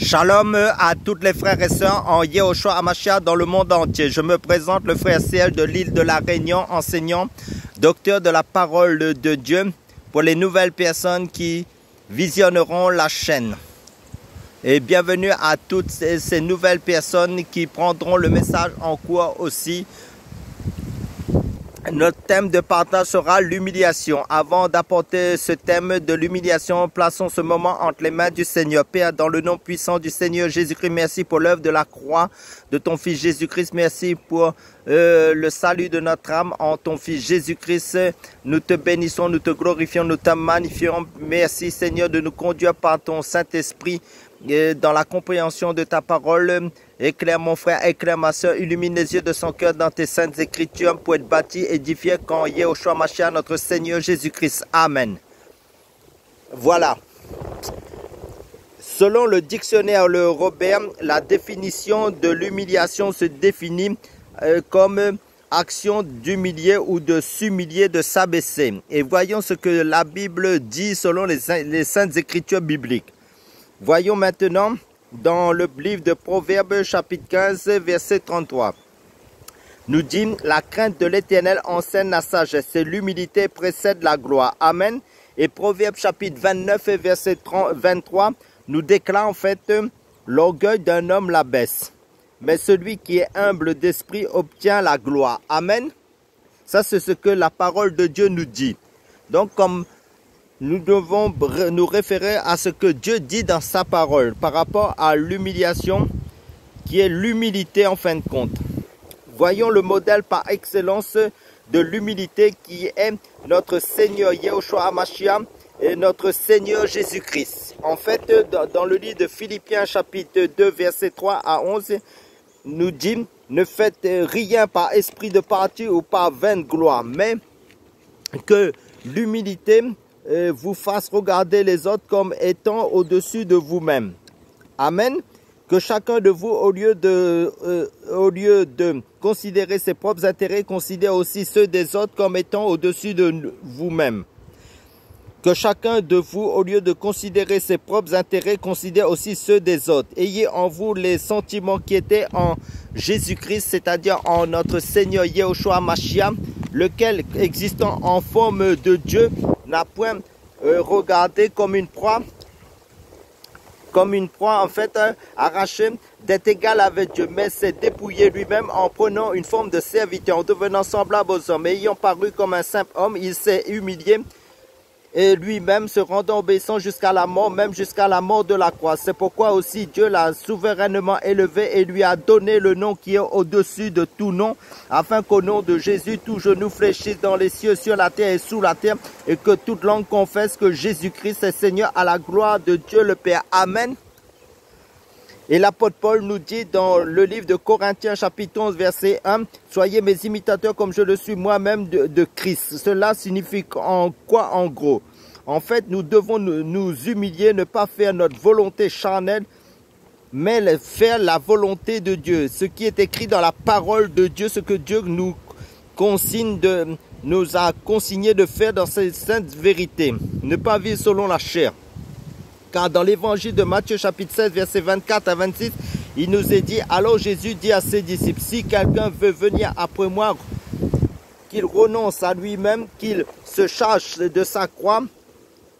Shalom à toutes les frères et sœurs en Yehoshua HaMashiach dans le monde entier. Je me présente le frère Serge de l'île de la Réunion, enseignant, docteur de la parole de Dieu pour les nouvelles personnes qui visionneront la chaîne. Et bienvenue à toutes ces nouvelles personnes qui prendront le message en cours aussi. Notre thème de partage sera l'humiliation. Avant d'apporter ce thème de l'humiliation, plaçons ce moment entre les mains du Seigneur. Père, dans le nom puissant du Seigneur Jésus-Christ, merci pour l'œuvre de la croix de ton Fils Jésus-Christ. Merci pour le salut de notre âme en ton Fils Jésus-Christ. Nous te bénissons, nous te glorifions, nous te magnifions. Merci Seigneur de nous conduire par ton Saint-Esprit dans la compréhension de ta parole. Éclaire mon frère, éclaire ma soeur, illumine les yeux de son cœur dans tes saintes écritures pour être bâti, édifié quand Yehoshua HaMashiach, notre Seigneur Jésus-Christ. Amen. Voilà. Selon le dictionnaire Le Robert, la définition de l'humiliation se définit comme action d'humilier ou de s'humilier, de s'abaisser. Et voyons ce que la Bible dit selon les saintes écritures bibliques. Voyons maintenant dans le livre de Proverbes chapitre 15 verset 33. Nous dit, la crainte de l'Éternel enseigne la sagesse et l'humilité précède la gloire. Amen. Et Proverbes chapitre 29 verset 23 nous déclare en fait, l'orgueil d'un homme l'abaisse, mais celui qui est humble d'esprit obtient la gloire. Amen. Ça c'est ce que la parole de Dieu nous dit. Donc comme nous devons nous référer à ce que Dieu dit dans sa parole par rapport à l'humiliation qui est l'humilité en fin de compte. Voyons le modèle par excellence de l'humilité qui est notre Seigneur Yehoshua HaMashiach et notre Seigneur Jésus-Christ. En fait, dans le livre de Philippiens chapitre 2 verset 3 à 11, nous dit, ne faites rien par esprit de parti ou par vaine gloire, mais que l'humilité vous fasse regarder les autres comme étant au-dessus de vous-même. Amen. Que chacun de vous, au lieu de considérer ses propres intérêts, considère aussi ceux des autres comme étant au-dessus de vous-même. Que chacun de vous, au lieu de considérer ses propres intérêts, considère aussi ceux des autres. Ayez en vous les sentiments qui étaient en Jésus-Christ, c'est-à-dire en notre Seigneur Yehoshua HaMashiach, lequel, existant en forme de Dieu, n'a point regardé comme une proie en fait arrachée d'être égal avec Dieu, mais s'est dépouillé lui-même en prenant une forme de serviteur, en devenant semblable aux hommes, ayant paru comme un simple homme, il s'est humilié et lui-même se rendant obéissant jusqu'à la mort, même jusqu'à la mort de la croix. C'est pourquoi aussi Dieu l'a souverainement élevé et lui a donné le nom qui est au-dessus de tout nom, afin qu'au nom de Jésus, tout genou fléchisse dans les cieux, sur la terre et sous la terre, et que toute langue confesse que Jésus-Christ est Seigneur à la gloire de Dieu le Père. Amen. Et l'apôtre Paul nous dit dans le livre de Corinthiens chapitre 11 verset 1, « Soyez mes imitateurs comme je le suis moi-même de Christ ». Cela signifie en quoi en gros? En fait, nous devons nous humilier, ne pas faire notre volonté charnelle, mais faire la volonté de Dieu. Ce qui est écrit dans la parole de Dieu, ce que Dieu nous a consigné de faire dans ces saintes vérités. Ne pas vivre selon la chair. Car dans l'évangile de Matthieu chapitre 16 verset 24 à 26, il nous est dit, alors Jésus dit à ses disciples, si quelqu'un veut venir après moi, qu'il renonce à lui-même, qu'il se charge de sa croix,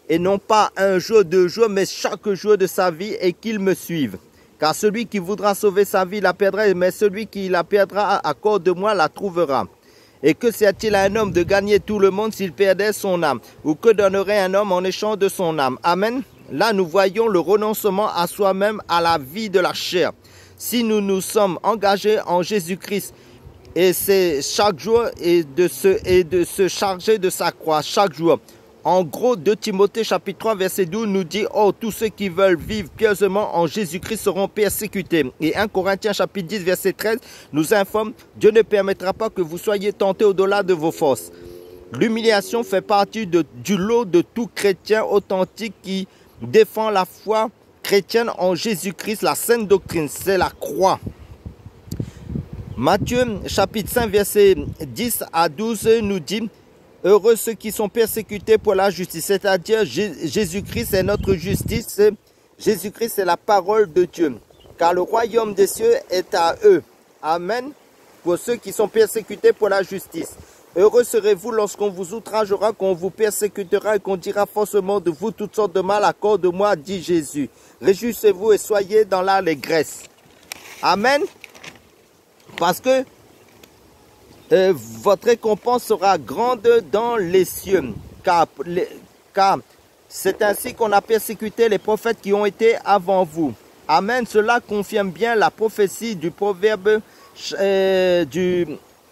et non pas un jour, 2 jours, mais chaque jour de sa vie, et qu'il me suive. Car celui qui voudra sauver sa vie la perdra, mais celui qui la perdra à cause de moi la trouvera. Et que sert-il à un homme de gagner tout le monde s'il perdait son âme? Ou que donnerait un homme en échange de son âme? Amen. Là, nous voyons le renoncement à soi-même, à la vie de la chair. Si nous nous sommes engagés en Jésus-Christ, et c'est chaque jour, et de se charger de sa croix chaque jour. En gros, 2 Timothée chapitre 3 verset 12 nous dit, « Oh, tous ceux qui veulent vivre pieusement en Jésus-Christ seront persécutés. » Et 1 Corinthiens chapitre 10 verset 13 nous informe, « Dieu ne permettra pas que vous soyez tentés au-delà de vos forces. » L'humiliation fait partie du lot de tout chrétien authentique qui défend la foi chrétienne en Jésus-Christ, la sainte doctrine, c'est la croix. Matthieu chapitre 5 verset 10 à 12 nous dit, heureux ceux qui sont persécutés pour la justice, c'est-à-dire Jésus-Christ est notre justice, Jésus-Christ est la parole de Dieu, car le royaume des cieux est à eux. Amen. Pour ceux qui sont persécutés pour la justice. Heureux serez-vous lorsqu'on vous outragera, qu'on vous persécutera et qu'on dira forcément de vous toutes sortes de mal à cause de moi, dit Jésus. Réjouissez-vous et soyez dans l'allégresse. Amen. Parce que votre récompense sera grande dans les cieux. Car c'est ainsi qu'on a persécuté les prophètes qui ont été avant vous. Amen. Cela confirme bien la prophétie du proverbe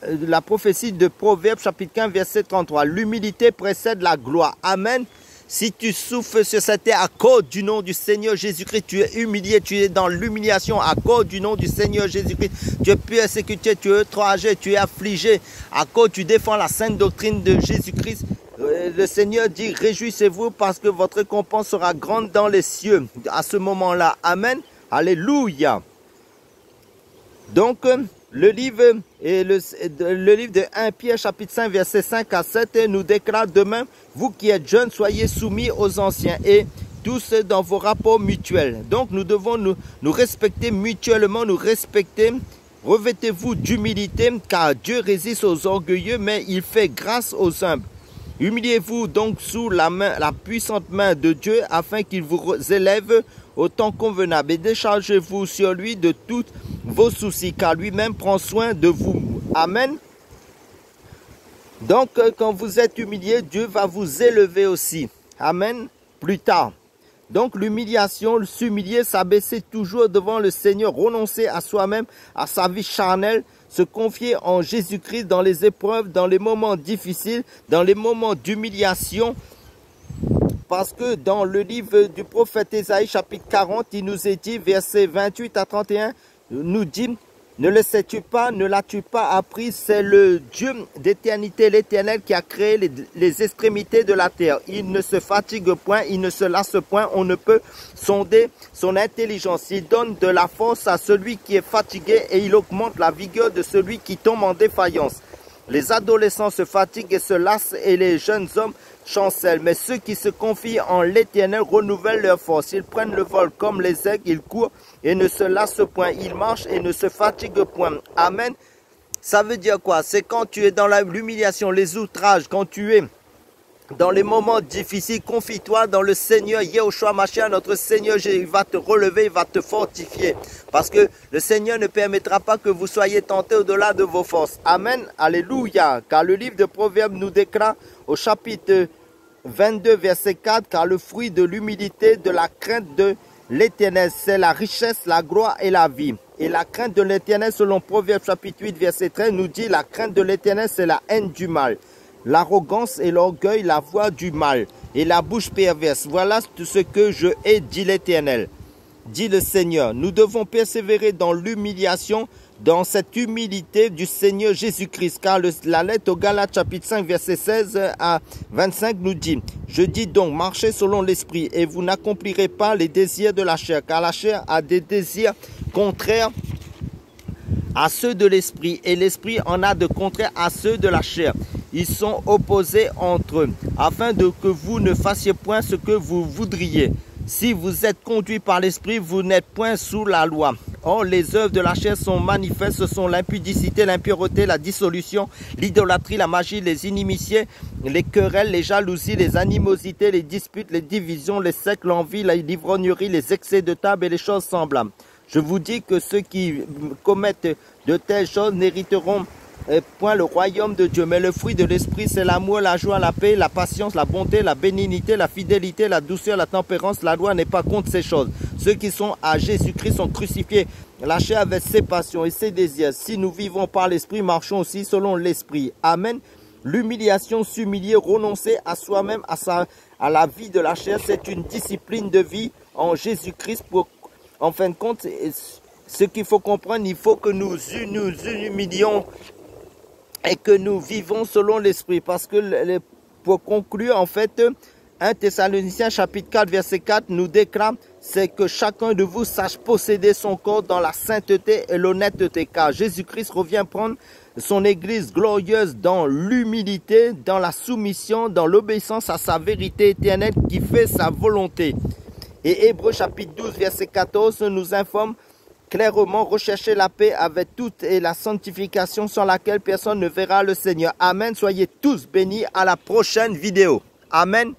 la prophétie de Proverbe chapitre 15 verset 33. L'humilité précède la gloire. Amen. Si tu souffres sur cette terre à cause du nom du Seigneur Jésus-Christ, tu es humilié, tu es dans l'humiliation à cause du nom du Seigneur Jésus-Christ. Tu es persécuté, tu es outragé, tu es affligé à cause tu défends la sainte doctrine de Jésus-Christ. Le Seigneur dit, réjouissez-vous parce que votre récompense sera grande dans les cieux à ce moment-là. Amen. Alléluia. Donc, le livre de 1 Pierre chapitre 5 verset 5 à 7 nous déclare demain, vous qui êtes jeunes, soyez soumis aux anciens et tous dans vos rapports mutuels. Donc nous devons nous respecter mutuellement, nous respecter. Revêtez-vous d'humilité car Dieu résiste aux orgueilleux mais il fait grâce aux humbles. Humiliez-vous donc sous la puissante main de Dieu afin qu'il vous élève au temps convenable et déchargez-vous sur lui de tous vos soucis car lui-même prend soin de vous. Amen. Donc quand vous êtes humilié, Dieu va vous élever aussi. Amen. Plus tard. Donc l'humiliation, s'humilier, s'abaisser toujours devant le Seigneur, renoncer à soi-même, à sa vie charnelle, se confier en Jésus-Christ dans les épreuves, dans les moments difficiles, dans les moments d'humiliation. Parce que dans le livre du prophète Ésaïe, chapitre 40, il nous est dit, versets 28 à 31, nous dit, ne le sais-tu pas, ne l'as-tu pas appris, c'est le Dieu d'éternité, l'Éternel qui a créé les extrémités de la terre. Il ne se fatigue point, il ne se lasse point, on ne peut sonder son intelligence. Il donne de la force à celui qui est fatigué et il augmente la vigueur de celui qui tombe en défaillance. Les adolescents se fatiguent et se lassent et les jeunes hommes chancellent. Mais ceux qui se confient en l'Éternel renouvellent leur force. Ils prennent le vol comme les aigles, ils courent et ne se lassent point. Ils marchent et ne se fatiguent point. Amen. Ça veut dire quoi? C'est quand tu es dans l'humiliation, les outrages, quand tu es dans les moments difficiles, confie-toi dans le Seigneur Yahushua Mashiach, notre Seigneur, il va te relever, il va te fortifier. Parce que le Seigneur ne permettra pas que vous soyez tentés au-delà de vos forces. Amen. Alléluia. Car le livre de Proverbes nous déclare au chapitre 22, verset 4, car le fruit de l'humilité, de la crainte de l'Éternel, c'est la richesse, la gloire et la vie. Et la crainte de l'Éternel, selon Proverbes chapitre 8, verset 13, nous dit, la crainte de l'Éternel, c'est la haine du mal. L'arrogance et l'orgueil, la voix du mal et la bouche perverse. Voilà tout ce que je hais, dit l'Éternel, dit le Seigneur. Nous devons persévérer dans l'humiliation, dans cette humilité du Seigneur Jésus-Christ. Car la lettre aux Galates chapitre 5 verset 16 à 25 nous dit, je dis donc, marchez selon l'esprit et vous n'accomplirez pas les désirs de la chair. Car la chair a des désirs contraires à ceux de l'esprit et l'esprit en a de contraires à ceux de la chair. Ils sont opposés entre eux, afin que vous ne fassiez point ce que vous voudriez. Si vous êtes conduit par l'esprit, vous n'êtes point sous la loi. Or, les œuvres de la chair sont manifestes, ce sont l'impudicité, l'impureté, la dissolution, l'idolâtrie, la magie, les inimitiés, les querelles, les jalousies, les animosités, les disputes, les divisions, les sectes, l'envie, la l'ivrognerie, les excès de table et les choses semblables. Je vous dis que ceux qui commettent de telles choses n'hériteront point le royaume de Dieu. Mais le fruit de l'esprit, c'est l'amour, la joie, la paix, la patience, la bonté, la bénignité, la fidélité, la douceur, la tempérance. La loi n'est pas contre ces choses. Ceux qui sont à Jésus-Christ sont crucifiés. La chair avec ses passions et ses désirs. Si nous vivons par l'esprit, marchons aussi selon l'esprit. Amen. L'humiliation, s'humilier, renoncer à soi-même, à la vie de la chair, c'est une discipline de vie en Jésus-Christ. En fin de compte, ce qu'il faut comprendre, il faut que nous humilions et que nous vivons selon l'esprit. Parce que pour conclure, en fait, 1 Thessaloniciens chapitre 4 verset 4 nous déclare, c'est que chacun de vous sache posséder son corps dans la sainteté et l'honnêteté. Car Jésus-Christ revient prendre son église glorieuse dans l'humilité, dans la soumission, dans l'obéissance à sa vérité éternelle qui fait sa volonté. Et Hébreux chapitre 12, verset 14 nous informe clairement, recherchez la paix avec toute et la sanctification sans laquelle personne ne verra le Seigneur. Amen. Soyez tous bénis. À la prochaine vidéo. Amen.